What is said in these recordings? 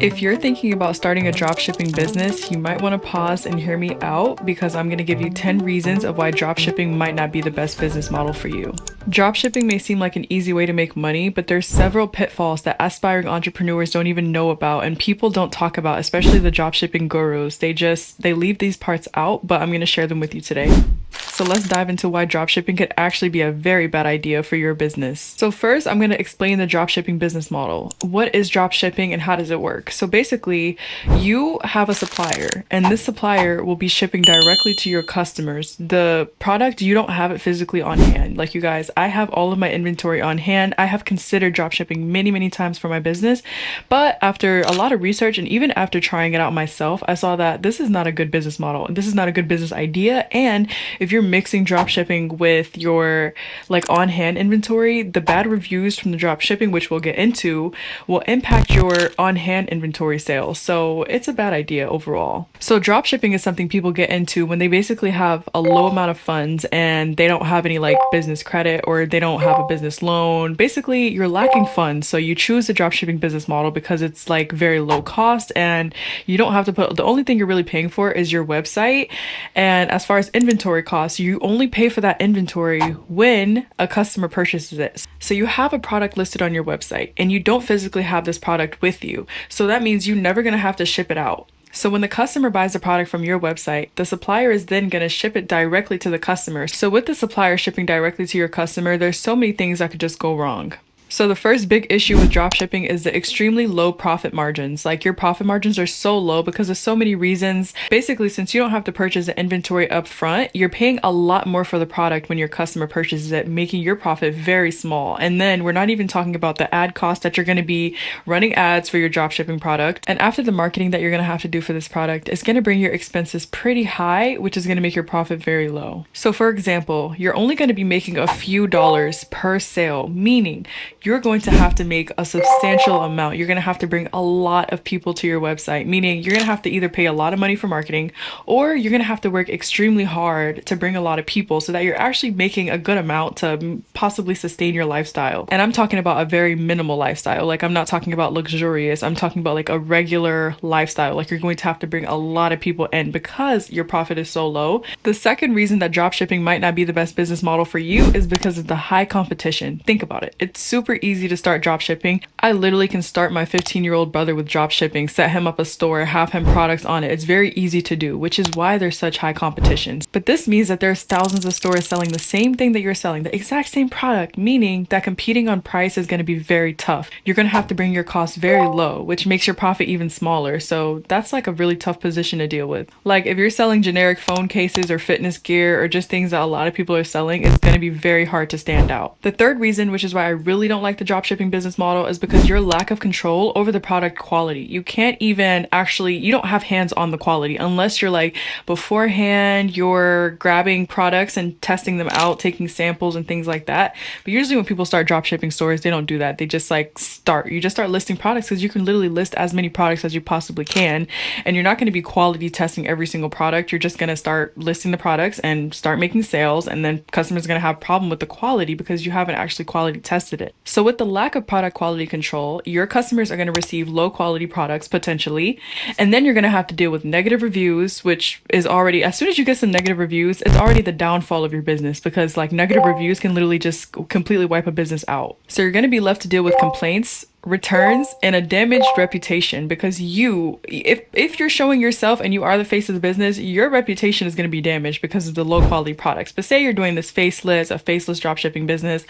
If you're thinking about starting a dropshipping business, you might want to pause and hear me out because I'm going to give you 10 reasons of why dropshipping might not be the best business model for you. Dropshipping may seem like an easy way to make money, but there's several pitfalls that aspiring entrepreneurs don't even know about and people don't talk about, especially the dropshipping gurus. They leave these parts out, but I'm going to share them with you today. So let's dive into why dropshipping could actually be a very bad idea for your business. So first, I'm going to explain the dropshipping business model. What is dropshipping and how does it work? So basically, you have a supplier and this supplier will be shipping directly to your customers. The product, you don't have it physically on hand. Like you guys, I have all of my inventory on hand. I have considered dropshipping many, many times for my business, but after a lot of research and even after trying it out myself, I saw that this is not a good business model. This is not a good business idea. And if you're mixing dropshipping with your like on-hand inventory, the bad reviews from the dropshipping, which we'll get into, will impact your on-hand inventory sales. So it's a bad idea overall. So dropshipping is something people get into when they basically have a low amount of funds and they don't have any like business credit or they don't have a business loan. Basically, you're lacking funds. So you choose the dropshipping business model because it's like very low cost and you don't have to put, the only thing you're really paying for is your website. And as far as inventory costs, you only pay for that inventory when a customer purchases it. So you have a product listed on your website and you don't physically have this product with you. So that means you're never going to have to ship it out. So when the customer buys the product from your website, the supplier is then going to ship it directly to the customer. So with the supplier shipping directly to your customer, there's so many things that could just go wrong. So the first big issue with dropshipping is the extremely low profit margins. Like your profit margins are so low because of so many reasons. Basically, since you don't have to purchase the inventory up front, you're paying a lot more for the product when your customer purchases it, making your profit very small. And then we're not even talking about the ad cost that you're going to be running ads for your dropshipping product. And after the marketing that you're going to have to do for this product, it's going to bring your expenses pretty high, which is going to make your profit very low. So for example, you're only going to be making a few dollars per sale, meaning you're going to have to make a substantial amount. You're going to have to bring a lot of people to your website, meaning you're going to have to either pay a lot of money for marketing or you're going to have to work extremely hard to bring a lot of people so that you're actually making a good amount to possibly sustain your lifestyle. And I'm talking about a very minimal lifestyle. Like I'm not talking about luxurious. I'm talking about like a regular lifestyle. Like you're going to have to bring a lot of people in because your profit is so low. The second reason that dropshipping might not be the best business model for you is because of the high competition. Think about it. It's super easy to start dropshipping. I literally can start my 15-year-old brother with dropshipping, set him up a store, have him products on it. It's very easy to do, which is why there's such high competition. But this means that there's thousands of stores selling the same thing that you're selling, the exact same product, meaning that competing on price is going to be very tough. You're going to have to bring your costs very low, which makes your profit even smaller. So that's like a really tough position to deal with. Like if you're selling generic phone cases or fitness gear or just things that a lot of people are selling, it's going to be very hard to stand out. The third reason, which is why I really don't like the dropshipping business model, is because your lack of control over the product quality. You can't even you don't have hands on the quality unless you're like beforehand, you're grabbing products and testing them out, taking samples and things like that. But usually when people start dropshipping stores, they don't do that. They just you just start listing products because you can literally list as many products as you possibly can. And you're not going to be quality testing every single product. You're just going to start listing the products and start making sales. And then customers are going to have a problem with the quality because you haven't actually quality tested it. So with the lack of product quality control, your customers are going to receive low quality products potentially. And then you're going to have to deal with negative reviews, which is already, as soon as you get some negative reviews, it's already the downfall of your business because like negative reviews can literally just completely wipe a business out. So you're going to be left to deal with complaints, returns, and a damaged reputation because if you're showing yourself and you are the face of the business, your reputation is going to be damaged because of the low quality products. But say you're doing this a faceless dropshipping business,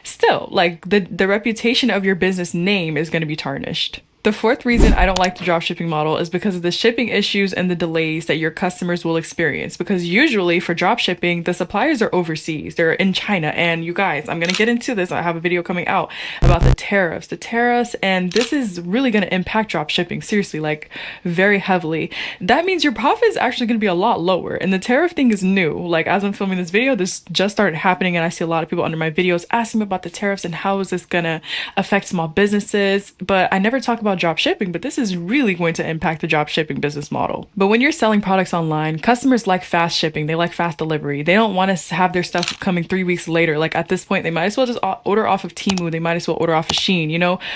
still like the reputation of your business name is going to be tarnished. The fourth reason I don't like the dropshipping model is because of the shipping issues and the delays that your customers will experience. Because usually for dropshipping, the suppliers are overseas. They're in China. And you guys, I'm going to get into this. I have a video coming out about the tariffs, and this is really going to impact dropshipping seriously, like very heavily. That means your profit is actually going to be a lot lower. And the tariff thing is new. Like as I'm filming this video, this just started happening. And I see a lot of people under my videos asking me about the tariffs and how is this going to affect small businesses. But I never talk about about drop shipping, but this is really going to impact the drop shipping business model. But when you're selling products online, customers like fast shipping, they like fast delivery. They don't want to have their stuff coming 3 weeks later. Like at this point, they might as well just order off of Temu. They might as well order off of Shein,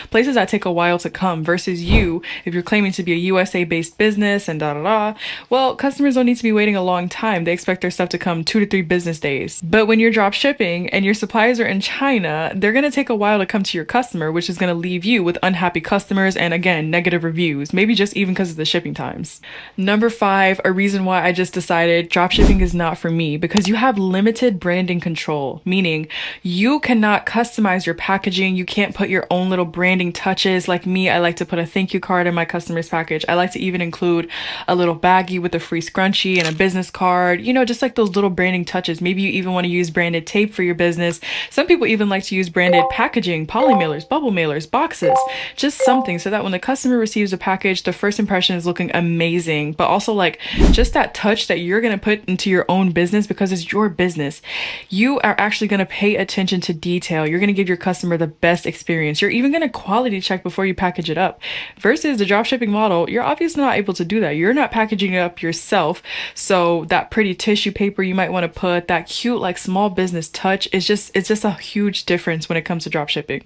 places that take a while to come versus you, if you're claiming to be a USA based business and well, customers don't need to be waiting a long time. They expect their stuff to come 2 to 3 business days. But when you're drop shipping and your suppliers are in China, they're going to take a while to come to your customer, which is going to leave you with unhappy customers and again, negative reviews, maybe just even because of the shipping times. Number 5, a reason why I just decided drop shipping is not for me, because you have limited branding control, meaning you cannot customize your packaging. You can't put your own little branding touches. Like me, I like to put a thank you card in my customer's package. I like to even include a little baggie with a free scrunchie and a business card, just like those little branding touches. Maybe you even want to use branded tape for your business. Some people even like to use branded packaging, poly mailers, bubble mailers, boxes, just something so that when the customer receives a package, the first impression is looking amazing, but also like just that touch that you're going to put into your own business because it's your business. You are actually going to pay attention to detail. You're going to give your customer the best experience. You're even going to quality check before you package it up. Versus the dropshipping model, you're obviously not able to do that. You're not packaging it up yourself. So that pretty tissue paper you might want to put, that cute like small business touch, it's just a huge difference when it comes to dropshipping.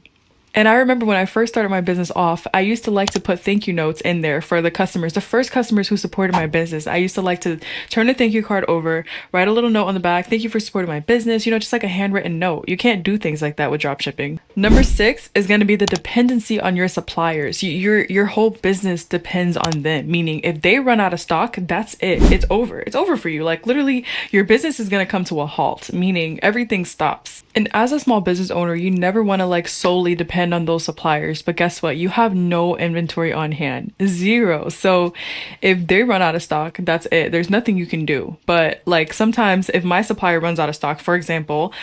And I remember when I first started my business off, I used to like to put thank you notes in there for the customers, the first customers who supported my business. I used to like to turn a thank you card over, write a little note on the back, thank you for supporting my business, just like a handwritten note. You can't do things like that with dropshipping. Number 6 is going to be the dependency on your suppliers. Your whole business depends on them, meaning if they run out of stock, that's it. It's over. It's over for you. Like literally, your business is going to come to a halt, meaning everything stops. And as a small business owner, you never want to like solely depend on those suppliers, but guess what? You have no inventory on hand, 0. So if they run out of stock, that's it. There's nothing you can do. But like sometimes if my supplier runs out of stock, for example,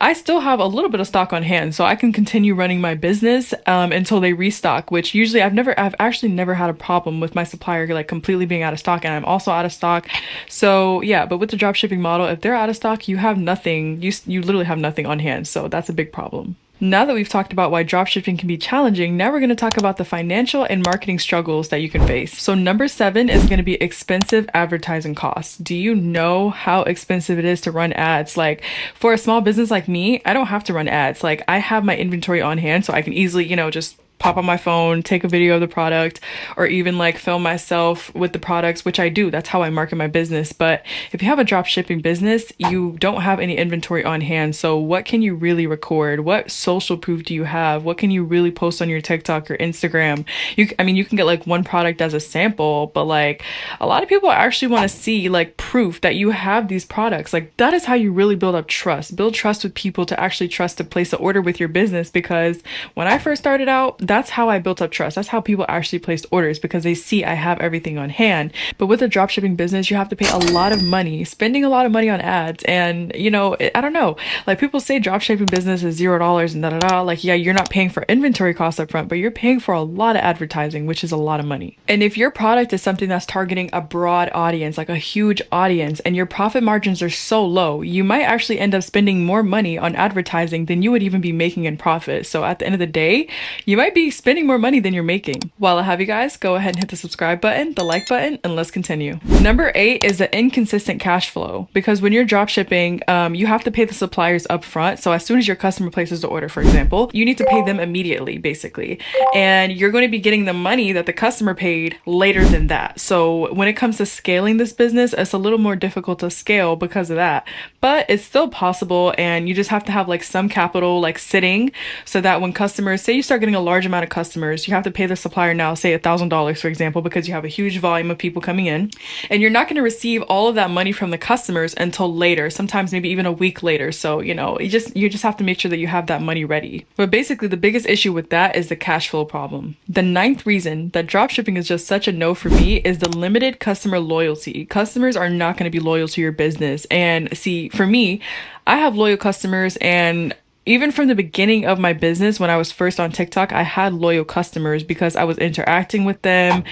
I still have a little bit of stock on hand, so I can continue running my business until they restock, which usually I've actually never had a problem with my supplier like completely being out of stock, and I'm also out of stock. So yeah, but with the dropshipping model, if they're out of stock, you have nothing. You literally have nothing on hand. So that's a big problem. Now that we've talked about why dropshipping can be challenging, now we're going to talk about the financial and marketing struggles that you can face. So number 7 is going to be expensive advertising costs. Do you know how expensive it is to run ads? Like for a small business like me, I don't have to run ads. Like I have my inventory on hand, so I can easily, just pop on my phone, take a video of the product, or even like film myself with the products, which I do. That's how I market my business. But if you have a drop shipping business, you don't have any inventory on hand. So what can you really record? What social proof do you have? What can you really post on your TikTok or Instagram? You can get like one product as a sample, but like a lot of people actually want to see like proof that you have these products. Like that is how you really build up trust. Build trust with people to actually trust to place an order with your business. Because when I first started out, that's how I built up trust. That's how people actually placed orders, because they see I have everything on hand. But with a dropshipping business, you have to pay a lot of money, spending a lot of money on ads. And, I don't know, like people say dropshipping business is $0 and Like, yeah, you're not paying for inventory costs up front, but you're paying for a lot of advertising, which is a lot of money. And if your product is something that's targeting a broad audience, like a huge audience, and your profit margins are so low, you might actually end up spending more money on advertising than you would even be making in profit. So at the end of the day, you might be spending more money than you're making. While I have you guys, go ahead and hit the subscribe button, the like button, and let's continue. Number 8 is the inconsistent cash flow, because when you're drop shipping, you have to pay the suppliers up front. So as soon as your customer places the order, for example, you need to pay them immediately, basically. And you're going to be getting the money that the customer paid later than that. So when it comes to scaling this business, it's a little more difficult to scale because of that. But it's still possible, and you just have to have like some capital like sitting, so that when customers, say you start getting a large amount of customers, you have to pay the supplier now, say $1,000, for example, because you have a huge volume of people coming in, and you're not going to receive all of that money from the customers until later, sometimes maybe even a week later. So, you just have to make sure that you have that money ready. But basically the biggest issue with that is the cash flow problem. The 9th reason that dropshipping is just such a no for me is the limited customer loyalty. Customers are not going to be loyal to your business. And see, for me, I have loyal customers, and Even from the beginning of my business, when I was first on TikTok, I had loyal customers because I was interacting with them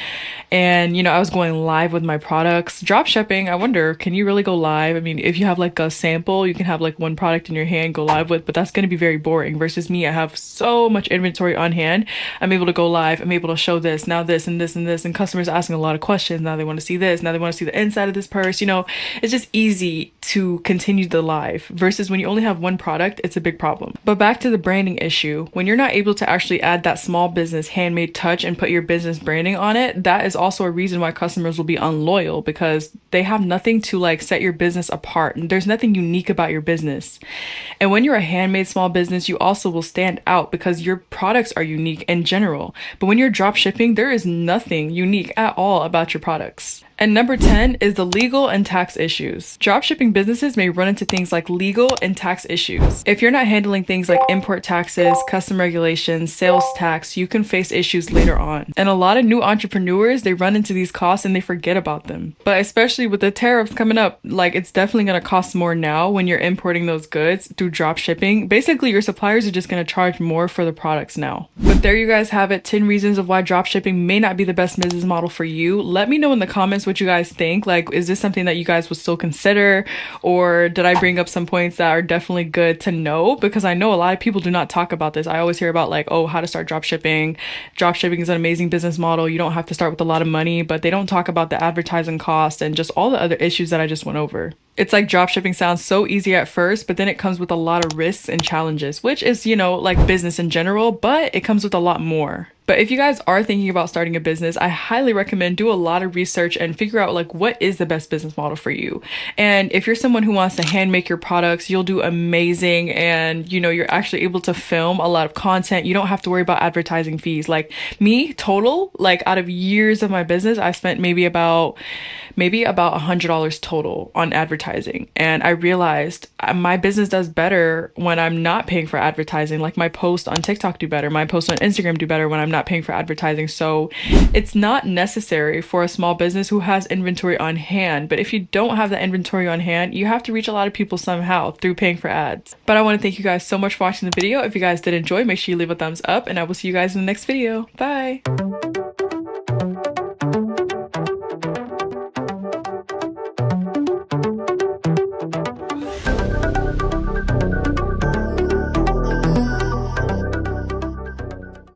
and, I was going live with my products. Drop shipping, I wonder, can you really go live? I mean, if you have like a sample, you can have like one product in your hand, go live with, but that's going to be very boring versus me. I have so much inventory on hand. I'm able to go live. I'm able to show this, now this and this and this, and customers asking a lot of questions. Now they want to see this. Now they want to see the inside of this purse. It's just easy to continue the live versus when you only have one product, it's a big problem. But back to the branding issue. When you're not able to actually add that small business handmade touch and put your business branding on it, that is also a reason why customers will be unloyal because they have nothing to like set your business apart. And there's nothing unique about your business. And when you're a handmade small business, you also will stand out because your products are unique in general. But when you're drop shipping, there is nothing unique at all about your products. And number 10 is the legal and tax issues. Dropshipping businesses may run into things like legal and tax issues. If you're not handling things like import taxes, custom regulations, sales tax, you can face issues later on. And a lot of new entrepreneurs, they run into these costs and they forget about them. But especially with the tariffs coming up, like it's definitely going to cost more now when you're importing those goods through dropshipping. Basically, your suppliers are just going to charge more for the products now. But there you guys have it, 10 reasons of why dropshipping may not be the best business model for you. Let me know in the comments what you guys think. Like, is this something that you guys would still consider, or did I bring up some points that are definitely good to know? Because I know a lot of people do not talk about this. I always hear about like, oh, how to start dropshipping. Dropshipping is an amazing business model. You don't have to start with a lot of money, but they don't talk about the advertising cost and just all the other issues that I just went over. It's like dropshipping sounds so easy at first, but then it comes with a lot of risks and challenges, which is, like business in general, but it comes with a lot more. But if you guys are thinking about starting a business, I highly recommend do a lot of research and figure out like what is the best business model for you. And if you're someone who wants to hand make your products, you'll do amazing. And you're actually able to film a lot of content. You don't have to worry about advertising fees. Like me, total, like out of years of my business, I've spent maybe about $100 total on advertising. And I realized my business does better when I'm not paying for advertising. Like my posts on TikTok do better. My posts on Instagram do better when I'm not paying for advertising. So it's not necessary for a small business who has inventory on hand. But if you don't have that inventory on hand, you have to reach a lot of people somehow through paying for ads. But I want to thank you guys so much for watching the video. If you guys did enjoy, make sure you leave a thumbs up and I will see you guys in the next video. Bye.